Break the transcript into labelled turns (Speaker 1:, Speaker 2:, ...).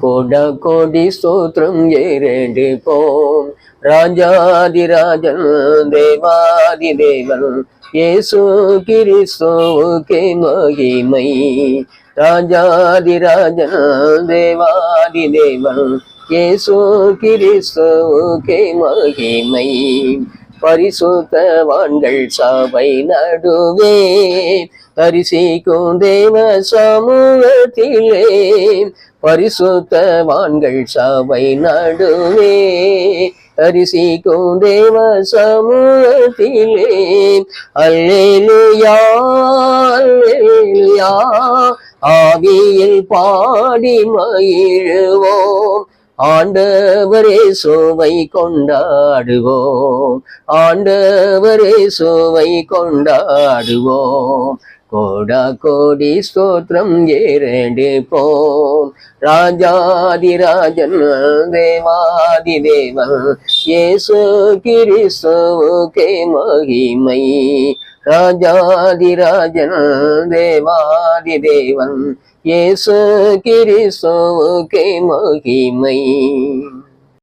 Speaker 1: கோடா கோடி ஸ்தோத்திரம் ஏறெடுப்போம். ராஜாதிராஜன் தேவாதி தேவன் இயேசு கிறிஸ்துவுக்கே மகிமை. ராஜாதிராஜன் தேவாதி தேவன் இயேசு கிறிஸ்துவுக்கே மகிமை. பரிசுத்தவான்கள் சபை நடுவே தரிசிக்கும் தேவ சமூகத்திலே, பரிசுத்தவான்கள் சபை நடுவே தரிசிக்கும் தேவ சமூகத்திலே, அல்லேலூயா அல்லேலூயா ஆவியில் பாடி மகிழுவோம். ஆண்டவரே சோவை கொண்டாடுவோம், ஆண்டவரே சோவை கொண்டாடுவோம். கோடா கோடி ஸ்தோத்திரம் ஏறெடுப்போம். ராஜாதிராஜன் தேவாதி தேவன் இயேசு கிறிஸ்துவுக்கே மகிமை. ராஜாதிராஜன் தேவாதி தேவன் இயேசு கிறிஸ்துவுக்கே மகிமை.